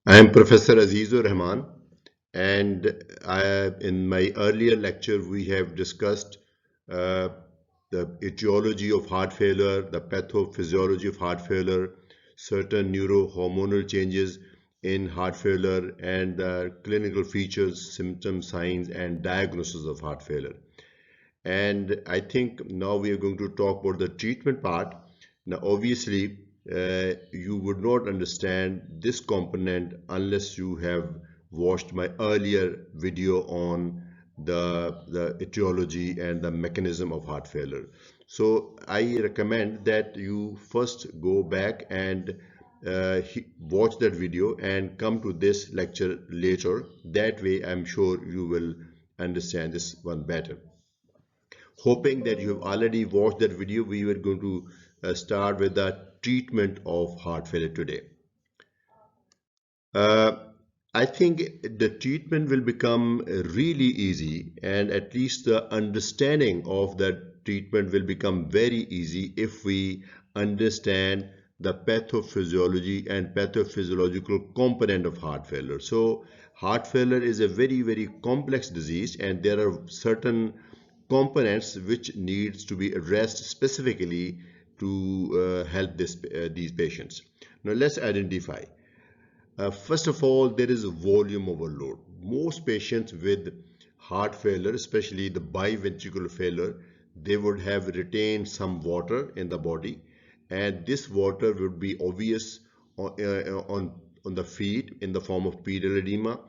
I am Professor Aziz-ur-Rehman, and in my earlier lecture we have discussed uh, the etiology of heart failure, the pathophysiology of heart failure, certain neurohormonal changes in heart failure, and the clinical features, symptoms, signs, and diagnosis of heart failure. And I think now we are going to talk about the treatment part. Now, obviously, you would not understand this component unless you have watched my earlier video on the etiology and the mechanism of heart failure. So I recommend that you first go back and watch that video and come to this lecture later. That way, I'm sure you will understand this one better. Hoping that you have already watched that video, we were going to start with the treatment of heart failure today. Uh, I think the treatment will become really easy, and at least the understanding of that treatment will become very easy if we understand the pathophysiology and pathophysiological component of heart failure. So, heart failure is a very, very complex disease, and there are certain components which needs to be addressed specifically to help these patients. Now, let's identify. First of all, there is a volume overload. Most patients with heart failure, especially the biventricular failure, they would have retained some water in the body, and this water would be obvious on the feet in the form of pedal edema,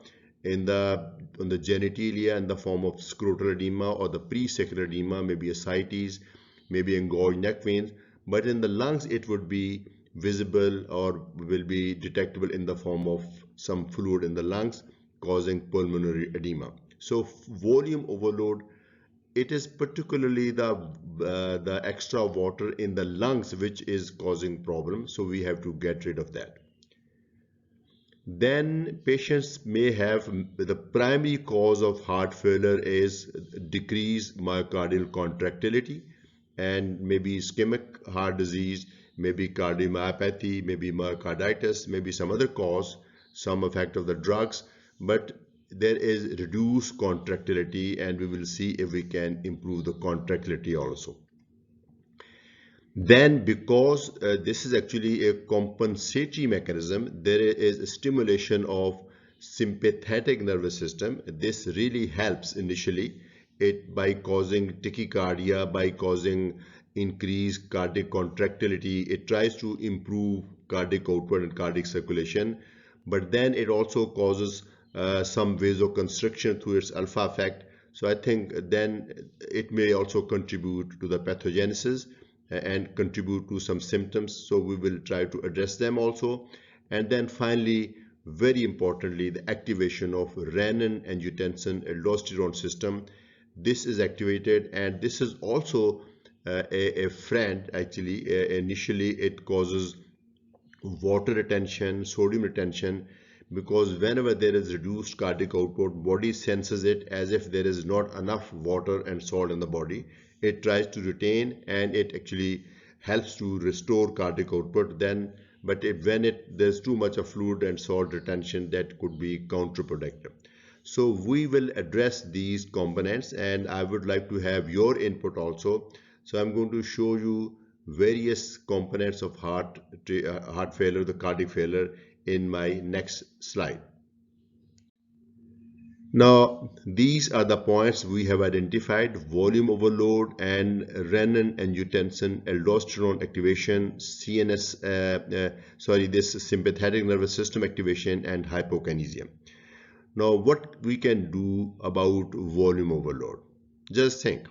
on the genitalia in the form of scrotal edema or the presacral edema, maybe ascites, maybe engorged neck veins, but in the lungs it would be visible or will be detectable in the form of some fluid in the lungs causing pulmonary edema. So volume overload, it is particularly the extra water in the lungs which is causing problem, so we have to get rid of that. Then patients may have the primary cause of heart failure is decreased myocardial contractility and maybe ischemic heart disease, maybe cardiomyopathy, maybe myocarditis, maybe some other cause, some effect of the drugs, but there is reduced contractility, and we will see if we can improve the contractility also. Then, because this is actually a compensatory mechanism, there is a stimulation of sympathetic nervous system. This really helps initially it by causing tachycardia, by causing increased cardiac contractility. It tries to improve cardiac output and cardiac circulation, but then it also causes some vasoconstriction through its alpha effect. So I think then it may also contribute to the pathogenesis and contribute to some symptoms. So we will try to address them also. And then finally, very importantly, the activation of renin-angiotensin-aldosterone system. This is activated, and this is also a friend actually. Initially, it causes water retention, sodium retention, because whenever there is reduced cardiac output, body senses it as if there is not enough water and salt in the body. It tries to retain, and it actually helps to restore cardiac output then, but when there's too much of fluid and salt retention, that could be counterproductive. So we will address these components, and I would like to have your input also. So I'm going to show you various components of heart failure, the cardiac failure, in my next slide. Now, these are the points we have identified: volume overload and renin-angiotensin-aldosterone activation, this sympathetic nervous system activation, and hypokinesia. Now, what we can do about volume overload? Just think.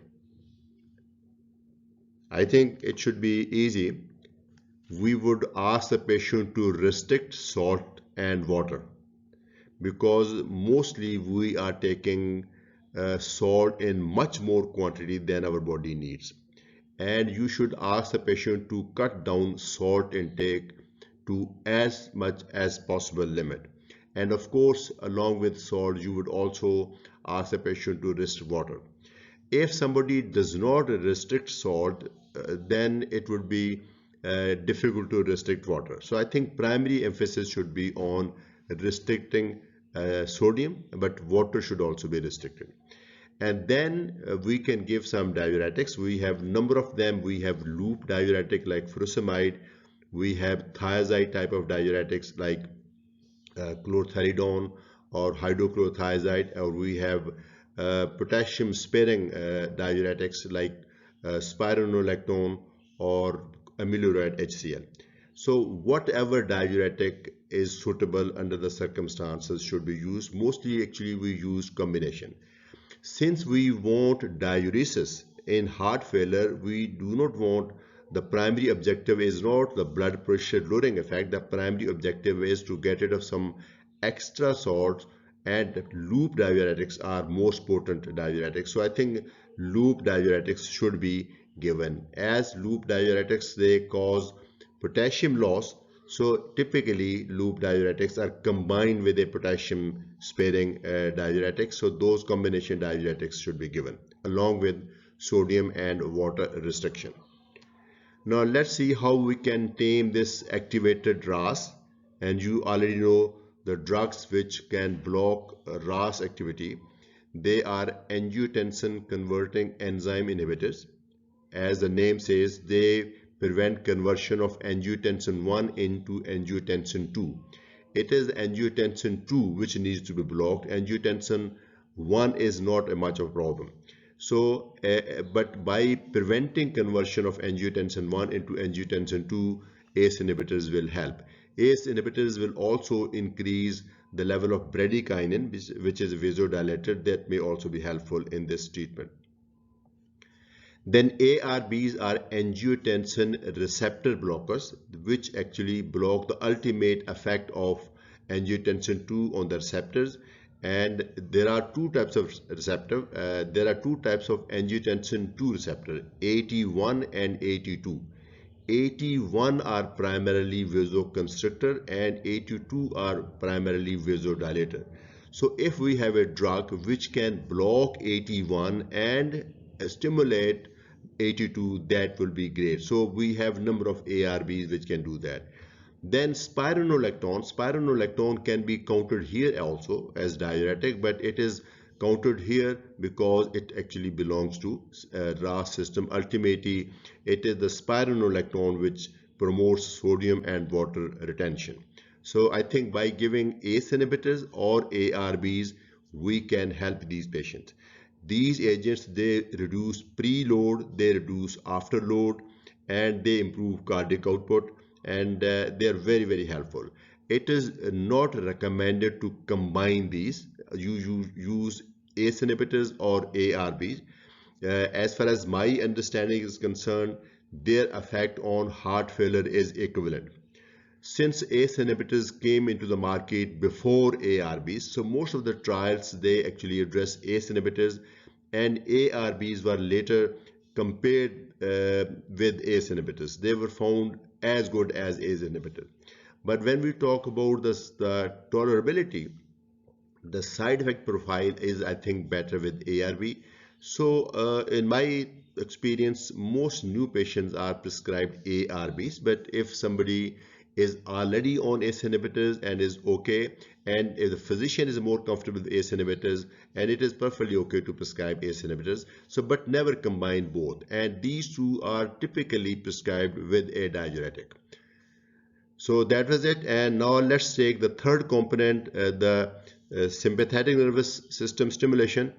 I think it should be easy. We would ask the patient to restrict salt and water, because mostly we are taking salt in much more quantity than our body needs. And you should ask the patient to cut down salt intake to as much as possible limit. And of course, along with salt, you would also ask the patient to restrict water. If somebody does not restrict salt, then it would be difficult to restrict water. So I think primary emphasis should be on restricting sodium, but water should also be restricted. And then we can give some diuretics. We have number of them. We have loop diuretic like furosemide. We have thiazide type of diuretics like chlorthalidone or hydrochlorothiazide, or we have potassium sparing diuretics like spironolactone or amiloride HCl. So whatever diuretic is suitable under the circumstances should be used. Mostly actually we use combination. Since we want diuresis in heart failure, we do not want, the primary objective is not the blood pressure lowering effect. The primary objective is to get rid of some extra salts, and loop diuretics are most potent diuretics. So I think loop diuretics should be given. As loop diuretics, they cause potassium loss, so typically loop diuretics are combined with a potassium sparing diuretic. So those combination diuretics should be given along with sodium and water restriction. Now let's see how we can tame this activated RAS. And you already know the drugs which can block RAS activity. They are angiotensin converting enzyme inhibitors. As the name says, they prevent conversion of angiotensin 1 into angiotensin 2. It is angiotensin 2 which needs to be blocked. Angiotensin 1 is not a much of a problem. So, but by preventing conversion of angiotensin 1 into angiotensin 2, ACE inhibitors will help. ACE inhibitors will also increase the level of bradykinin, which is a vasodilator, that may also be helpful in this treatment. Then ARBs are angiotensin receptor blockers, which actually block the ultimate effect of angiotensin 2 on the receptors. And there are two types of receptor. There are two types of angiotensin 2 receptor, AT1 and AT2. AT1 are primarily vasoconstrictor and AT2 are primarily vasodilator. So if we have a drug which can block AT1 and stimulate AT2, that will be great. So we have number of ARBs which can do that. Then spironolactone can be counted here also as diuretic, but it is counted here because it actually belongs to RAS system. Ultimately, it is the spironolactone which promotes sodium and water retention. So I think by giving ACE inhibitors or ARBs, we can help these patients. These agents, they reduce preload, they reduce afterload, and they improve cardiac output, and they are very, very helpful. It is not recommended to combine these. You use ACE inhibitors or ARBs. As far as my understanding is concerned, their effect on heart failure is equivalent. Since ACE inhibitors came into the market before ARBs, so most of the trials, they actually address ACE inhibitors, and ARBs were later compared with ACE inhibitors. They were found as good as ACE inhibitors. But when we talk about the tolerability, the side effect profile is, I think, better with ARB. So in my experience, most new patients are prescribed ARBs, but if somebody is already on ACE inhibitors and is okay, and if the physician is more comfortable with ACE inhibitors, and it is perfectly okay to prescribe ACE inhibitors, so but never combine both, and these two are typically prescribed with a diuretic. So that was it, and now let's take the third component, the sympathetic nervous system stimulation,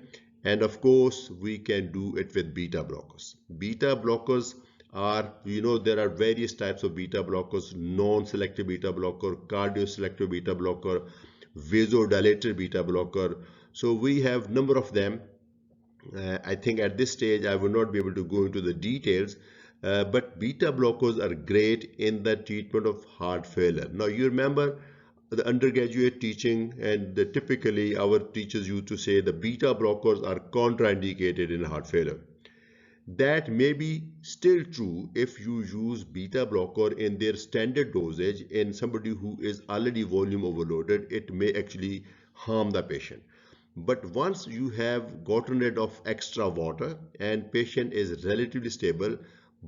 and of course we can do it with beta blockers. Beta blockers are, there are various types of beta blockers: non-selective beta blocker, cardio-selective beta blocker, vasodilator beta blocker. So we have number of them. I think at this stage I will not be able to go into the details, but beta blockers are great in the treatment of heart failure. Now you remember the undergraduate teaching, and typically our teachers used to say the beta blockers are contraindicated in heart failure. That may be still true if you use beta blocker in their standard dosage in somebody who is already volume overloaded. It may actually harm the patient. But once you have gotten rid of extra water and patient is relatively stable,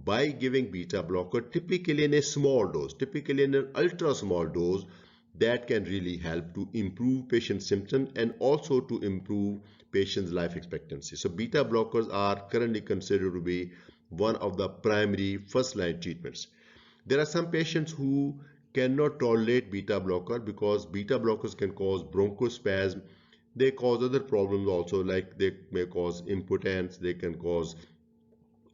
by giving beta blocker, typically in a small dose, typically in an ultra small dose, that can really help to improve patient symptoms and also to improve patient's life expectancy. So beta blockers are currently considered to be one of the primary first line treatments. There are some patients who cannot tolerate beta blocker because beta blockers can cause bronchospasm. They cause other problems also, like they may cause impotence, they can cause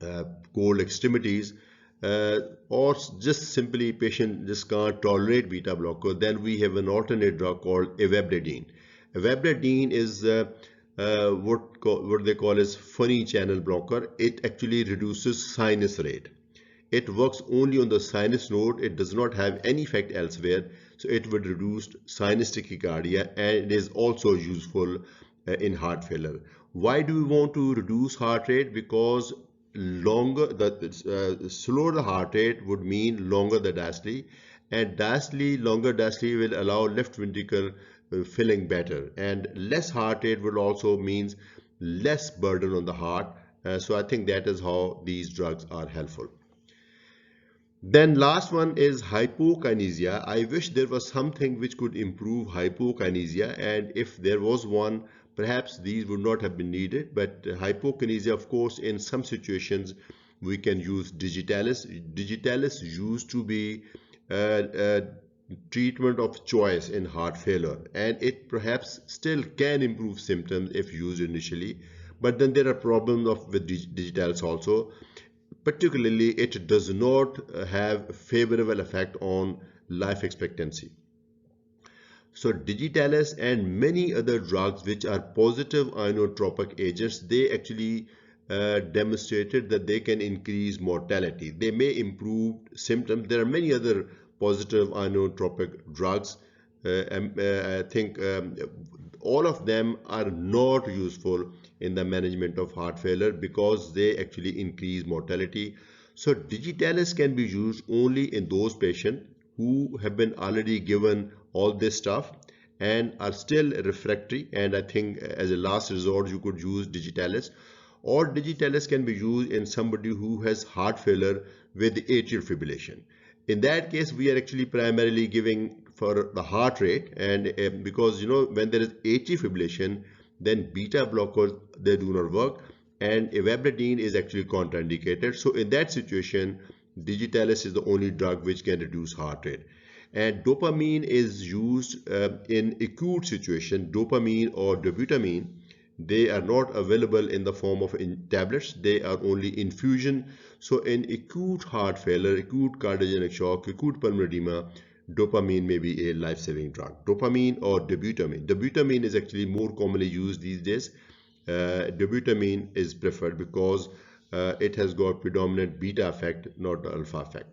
uh, cold extremities, uh, or just simply patient just can't tolerate beta blocker. Then we have an alternate drug called ivabradine. Ivabradine is what they call as funny channel blocker. It actually reduces sinus rate. It works only on the sinus node. It does not have any effect elsewhere. So it would reduce sinus tachycardia, and it is also useful in heart failure. Why do we want to reduce heart rate? Because slower the heart rate would mean longer the diastole, and longer diastole will allow left ventricle filling better, and less heart rate will also means less burden on the heart. So I think that is how these drugs are helpful. Then last one is hypokinesia. I wish there was something which could improve hypokinesia, and if there was one, perhaps these would not have been needed. But hypokinesia, of course, in some situations we can use digitalis. Digitalis used to be a treatment of choice in heart failure, and it perhaps still can improve symptoms if used initially. But then there are problems with digitalis also. Particularly, it does not have favorable effect on life expectancy. So digitalis and many other drugs which are positive inotropic agents, they actually demonstrated that they can increase mortality. They may improve symptoms. There are many other positive inotropic drugs. I think all of them are not useful in the management of heart failure because they actually increase mortality. So digitalis can be used only in those patients who have been already given all this stuff and are still refractory, and I think as a last resort you could use digitalis, or digitalis can be used in somebody who has heart failure with atrial fibrillation. In that case we are actually primarily giving for the heart rate, and because when there is atrial fibrillation, then beta blockers, they do not work, and ivabradine is actually contraindicated. So in that situation, digitalis is the only drug which can reduce heart rate. And dopamine is used in acute situation. Dopamine or dobutamine, they are not available in the form of tablets. They are only infusion. So in acute heart failure, acute cardiogenic shock, acute pulmonary edema, dopamine may be a life-saving drug. Dopamine or dobutamine. Dobutamine is actually more commonly used these days. Dobutamine is preferred because it has got predominant beta effect, not the alpha effect.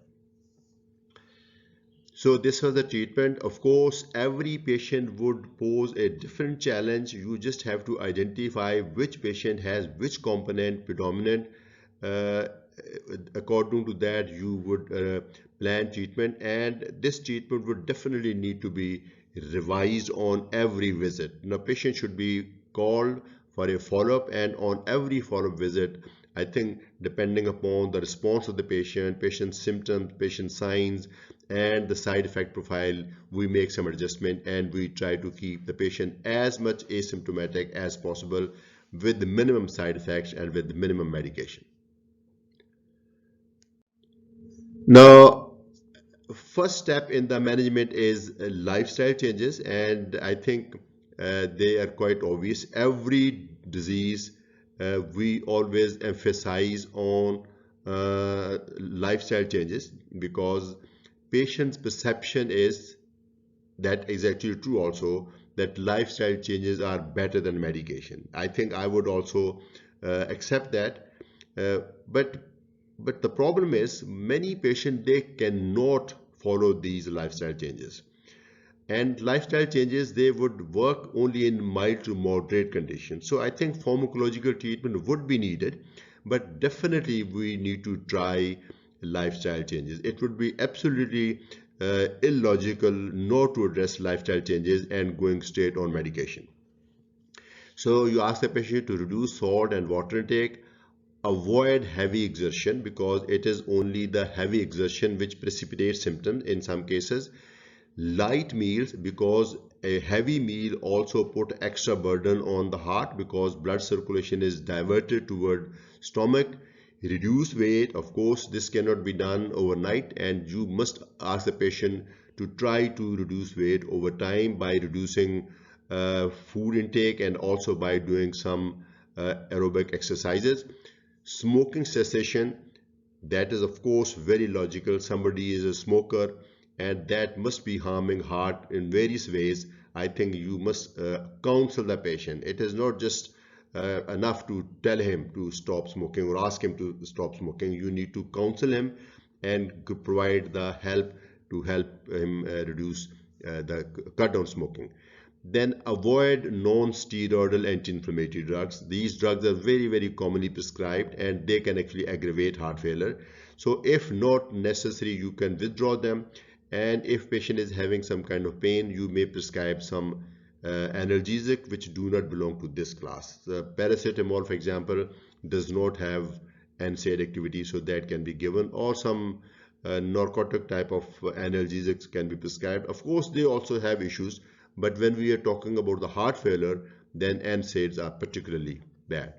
So this was the treatment. Of course, every patient would pose a different challenge. You just have to identify which patient has which component predominant. Uh, According to that, you would plan treatment, and this treatment would definitely need to be revised on every visit. Now, patient should be called for a follow-up, and on every follow-up visit, I think depending upon the response of the patient, patient symptoms, patient signs, and the side effect profile, we make some adjustment and we try to keep the patient as much asymptomatic as possible with the minimum side effects and with the minimum medication. Now, first step in the management is lifestyle changes, and I think they are quite obvious. Every disease, we always emphasize on lifestyle changes because patient's perception is that is actually true also, that lifestyle changes are better than medication. I think I would also accept that. Uh, but but the problem is many patients, they cannot follow these lifestyle changes. And lifestyle changes, they would work only in mild to moderate conditions. So I think pharmacological treatment would be needed, but definitely we need to try lifestyle changes. It would be absolutely illogical not to address lifestyle changes and going straight on medication. So you ask the patient to reduce salt and water intake, avoid heavy exertion because it is only the heavy exertion which precipitates symptoms in some cases. light meals, because a heavy meal also put extra burden on the heart because blood circulation is diverted toward stomach. Reduce weight, of course this cannot be done overnight, and you must ask the patient to try to reduce weight over time by reducing food intake and also by doing some aerobic exercises. Smoking cessation, that is of course very logical. Somebody is a smoker and that must be harming heart in various ways. I think you must counsel the patient. It is not just enough to tell him to stop smoking or ask him to stop smoking. You need to counsel him and provide the help to help him reduce the cut down smoking. Then avoid non-steroidal anti-inflammatory drugs. These drugs are very commonly prescribed and they can actually aggravate heart failure. So if not necessary, you can withdraw them. And if patient is having some kind of pain, you may prescribe some analgesic which do not belong to this class. The paracetamol, for example, does not have NSAID activity, so that can be given, or some narcotic type of analgesics can be prescribed. Of course, they also have issues, but when we are talking about the heart failure, then NSAIDs are particularly bad.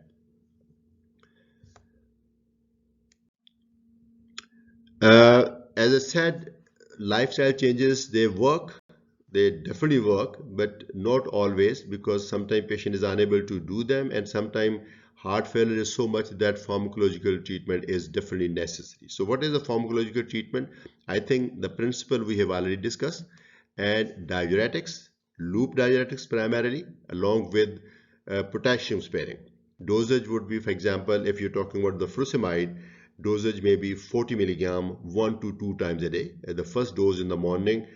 As I said, lifestyle changes, they work. They definitely work, but not always, because sometimes patient is unable to do them, and sometimes heart failure is so much that pharmacological treatment is definitely necessary. So what is the pharmacological treatment? I think the principle we have already discussed, and diuretics, loop diuretics primarily, along with potassium sparing. Dosage would be, for example, if you're talking about the furosemide, dosage may be 40 milligram 1 to 2 times a day. The first dose in the morning.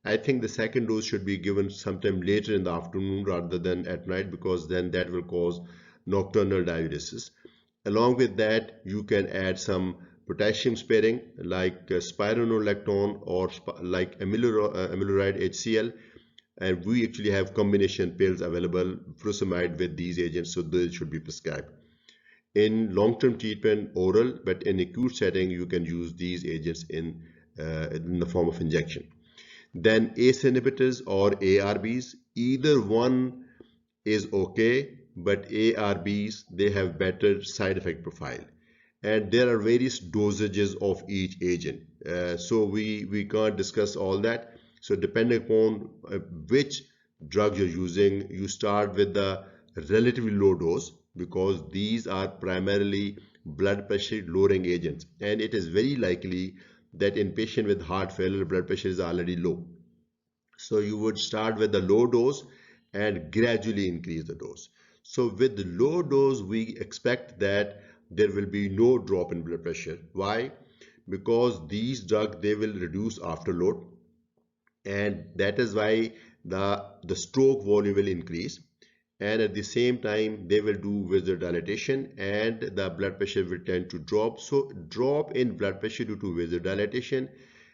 I think the second dose should be given sometime later in the afternoon rather than at night, because then that will cause nocturnal diuresis. Along with that, you can add some potassium sparing like spironolactone or like amiloride HCl, and we actually have combination pills available, furosemide with these agents, so those should be prescribed. In long-term treatment, oral, but in acute setting, you can use these agents in the form of injection. Then ACE inhibitors or ARBs, either one is okay, but ARBs, they have better side effect profile. And there are various dosages of each agent. So we can't discuss all that. So depending upon which drug you're using, you start with the relatively low dose, because these are primarily blood pressure lowering agents. And it is very likely that in patient with heart failure, blood pressure is already low. So you would start with the low dose and gradually increase the dose. So with the low dose, we expect that there will be no drop in blood pressure. Why? Because these drugs, they will reduce afterload, and that is why the stroke volume will increase, and at the same time they will do vasodilatation and the blood pressure will tend to drop. So drop in blood pressure due to vasodilatation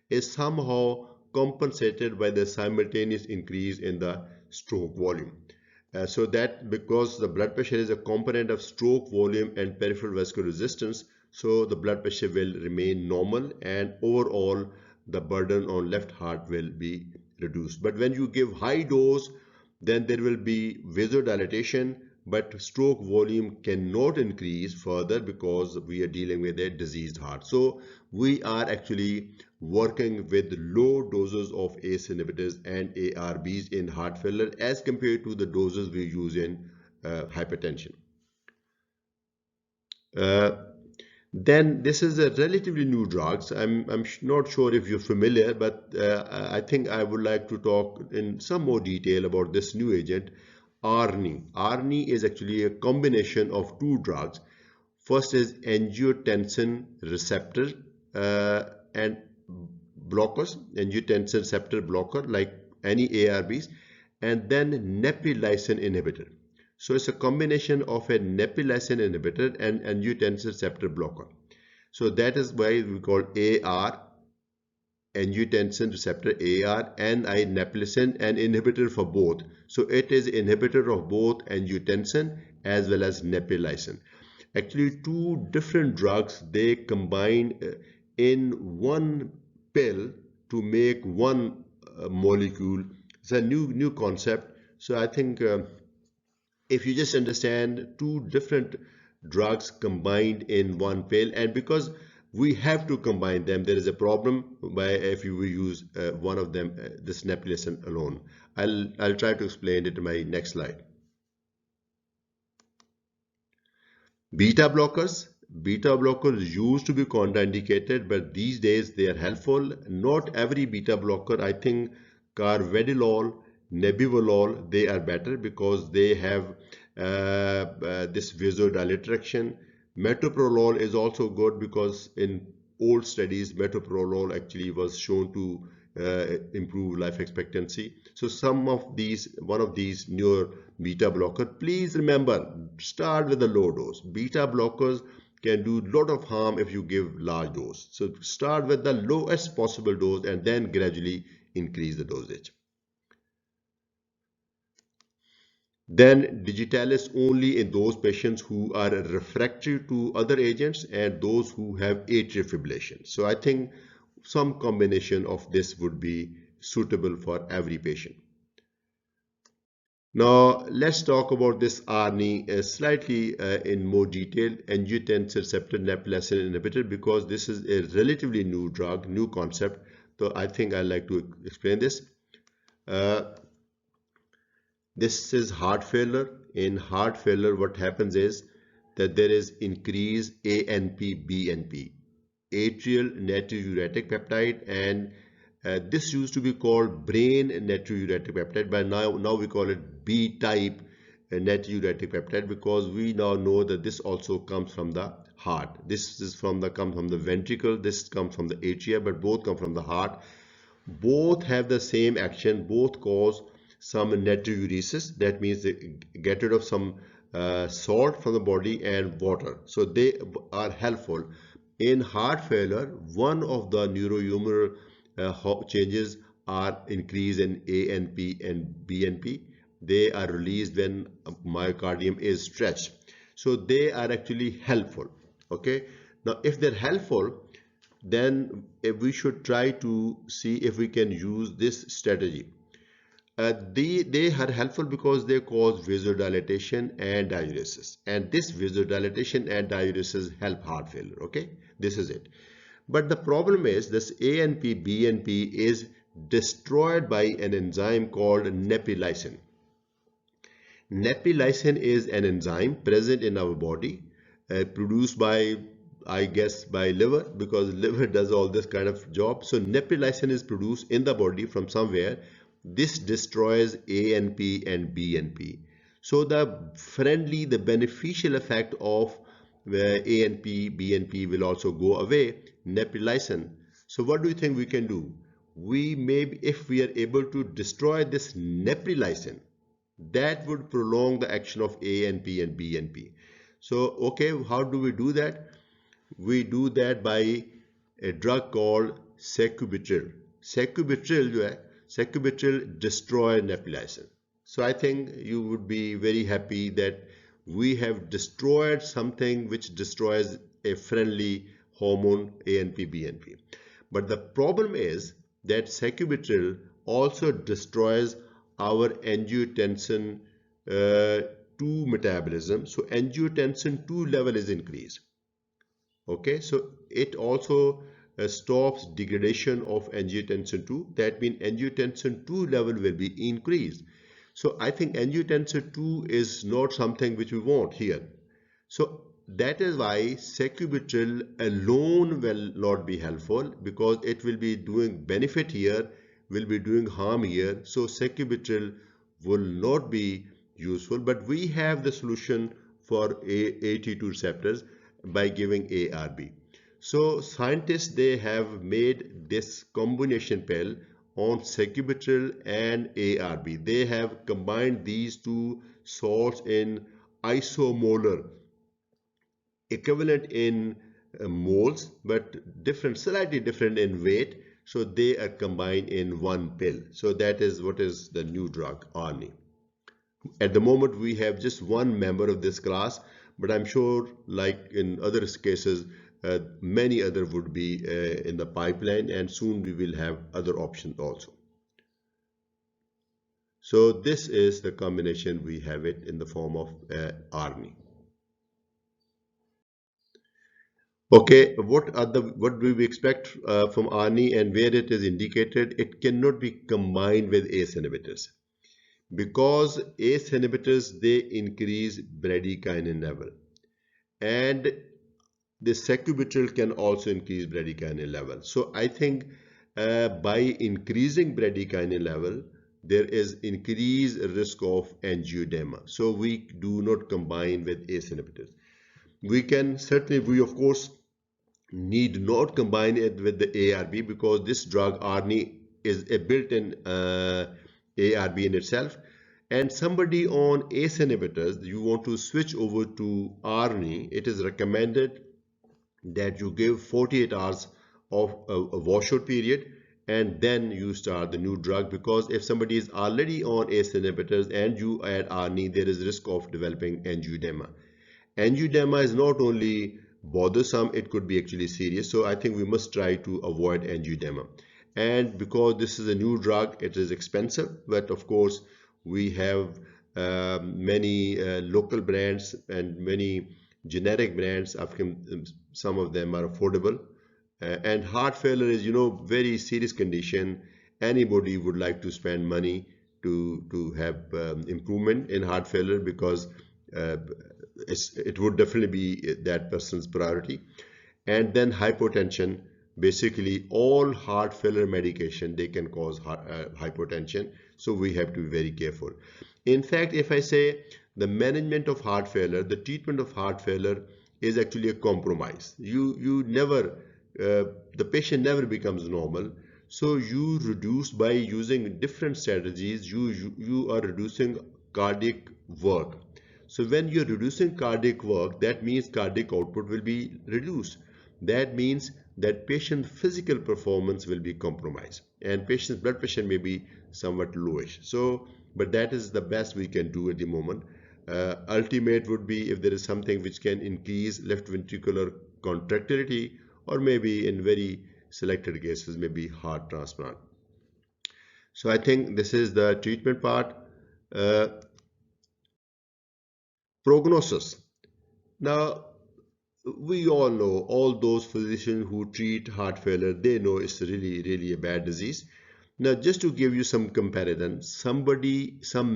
is somehow compensated by the simultaneous increase in the stroke volume. So that because the blood pressure is a component of stroke volume and peripheral vascular resistance, so the blood pressure will remain normal and overall the burden on left heart will be reduced. But when you give high dose, then there will be vasodilatation, but stroke volume cannot increase further because we are dealing with a diseased heart. So we are actually working with low doses of ACE inhibitors and ARBs in heart failure as compared to the doses we use in hypertension. Then this is a relatively new drugs. I'm not sure if you're familiar, but I think I would like to talk in some more detail about this new agent, ARNI. ARNI is actually a combination of two drugs. First is angiotensin receptor and blockers, angiotensin receptor blocker like any ARBs, and then neprilysin inhibitor. So it's a combination of a neprilysin inhibitor and angiotensin receptor blocker. So that is why we call AR, angiotensin receptor AR, and neprilysin, an inhibitor for both. So it is inhibitor of both angiotensin as well as neprilysin. Actually, two different drugs, they combine in one pill to make one molecule. It's a new concept. So I think if you just understand two different drugs combined in one pill, and because we have to combine them, there is a problem by if you will use one of them, this neprilysin alone. I'll try to explain it in my next slide. Beta blockers. Beta blockers used to be contraindicated, but these days they are helpful. Not every beta blocker. I think carvedilol, nebivolol, they are better because they have this vasodilator action. Metoprolol is also good because in old studies, metoprolol actually was shown to improve life expectancy. So one of these newer beta blocker, please remember, start with a low dose. Beta blockers can do a lot of harm if you give large dose. So start with the lowest possible dose and then gradually increase the dosage. Then digitalis only in those patients who are refractory to other agents and those who have atrial fibrillation. So I think some combination of this would be suitable for every patient. Now let's talk about this ARNI slightly in more detail, angiotensin receptor nephelin inhibitor, because this is a relatively new drug, new concept. So I think I'd like to explain this. This is heart failure. In heart failure, what happens is that there is increased ANP, BNP, atrial natriuretic peptide, and this used to be called brain natriuretic peptide, but now we call it B-type natriuretic peptide because we now know that this also comes from the heart. This is comes from the ventricle, this comes from the atria, but both come from the heart. Both have the same action, both cause some natriuresis, that means they get rid of some salt from the body and water. So they are helpful. In heart failure, one of the neurohumoral changes are increase in ANP and BNP. They are released when myocardium is stretched. So they are actually helpful. Okay. Now, if they're helpful, then we should try to see if we can use this strategy. They are helpful because they cause vasodilatation and diuresis, and this vasodilatation and diuresis help heart failure. Okay, this is it. But the problem is this ANP BNP is destroyed by an enzyme called nephelizin. Nephelizin is an enzyme present in our body, produced by, I guess, by liver, because liver does all this kind of job. So nephelizin is produced in the body from somewhere. This destroys ANP and BNP. So the beneficial effect of ANP, BNP will also go away, nephelizin. So what do you think we can do? If we are able to destroy this nephelizin, that would prolong the action of ANP and BNP. So, okay, how do we do that? We do that by a drug called sacubitril. Sacubitril destroys nephelizin. So I think you would be very happy that we have destroyed something which destroys a friendly hormone ANP, BNP. But the problem is that sacubitril also destroys our angiotensin 2 metabolism. So angiotensin 2 level is increased. Okay, so it also stops degradation of angiotensin 2. That means angiotensin 2 level will be increased. So I think angiotensin 2 is not something which we want here. So that is why sacubitril alone will not be helpful, because it will be doing benefit here, will be doing harm here. So sacubitril will not be useful, but we have the solution for AT2 receptors by giving ARB. So scientists, they have made this combination pill on sacubitril and ARB. They have combined these two salts in isomolar, equivalent in moles, but slightly different in weight. So they are combined in one pill. So that is what is the new drug, ARNI. At the moment, we have just one member of this class, but I'm sure, like in other cases, many other would be in the pipeline, and soon we will have other options also. So this is the combination. We have it in the form of RNA. Okay, what do we expect from RNA and where it is indicated? It cannot be combined with ACE inhibitors because ACE inhibitors, they increase bradykinin level, and the sacubitril can also increase bradykinin level. So I think by increasing bradykinin level, there is increased risk of angioedema. So we do not combine with ACE inhibitors. We of course need not combine it with the ARB because this drug RNA is a built-in ARB in itself. And somebody on ACE inhibitors, you want to switch over to RNA, it is recommended that you give 48 hours of a washout period and then you start the new drug, because if somebody is already on ACE inhibitors and you add RNA, there is risk of developing angioedema. Angioedema is not only bothersome, it could be actually serious. So I think we must try to avoid angioedema. And because this is a new drug, it is expensive, but of course we have many local brands and many generic brands. Some of them are affordable. And heart failure is, very serious condition. Anybody would like to spend money to have improvement in heart failure, because uh, it would definitely be that person's priority. And then hypotension, basically all heart failure medication, they can cause hypotension. So we have to be very careful. In fact, if I say the management of heart failure, the treatment of heart failure is actually a compromise. You never, the patient never becomes normal. So you reduce by using different strategies. You are reducing cardiac work. So when you're reducing cardiac work, that means cardiac output will be reduced. That means that patient physical performance will be compromised and patient's blood pressure may be somewhat lowish. So, but that is the best we can do at the moment. Ultimate would be if there is something which can increase left ventricular contractility, or maybe in very selected cases, maybe heart transplant. So I think this is the treatment part. Uh, Prognosis. Now, we all know, all those physicians who treat heart failure, they know it's really a bad disease. Now, just to give you some comparison, some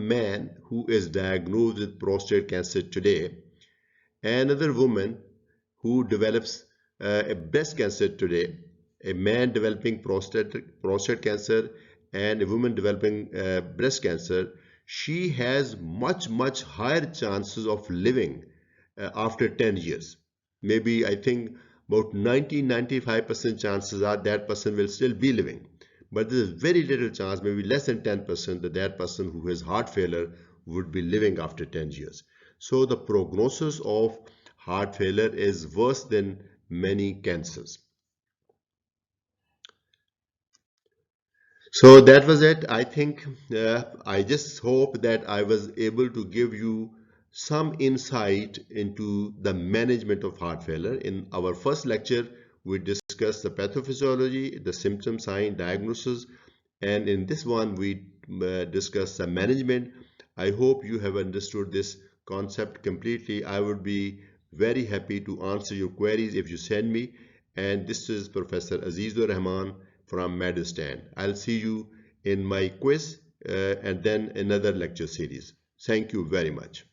man who is diagnosed with prostate cancer today, another woman who develops a breast cancer today, a man developing prostate cancer and a woman developing breast cancer, she has much higher chances of living after 10 years. Maybe I think about 90-95% chances are that person will still be living. But there is very little chance, maybe less than 10%, that that person who has heart failure would be living after 10 years. So the prognosis of heart failure is worse than many cancers. So that was it. I think I just hope that I was able to give you some insight into the management of heart failure. In our first lecture, we discussed the pathophysiology, the symptom, sign, diagnosis, and in this one, we discussed the management. I hope you have understood this concept completely. I would be very happy to answer your queries if you send me. And this is Professor Aziz-ur-Rehman from Medurstand. I'll see you in my quiz and then another lecture series. Thank you very much.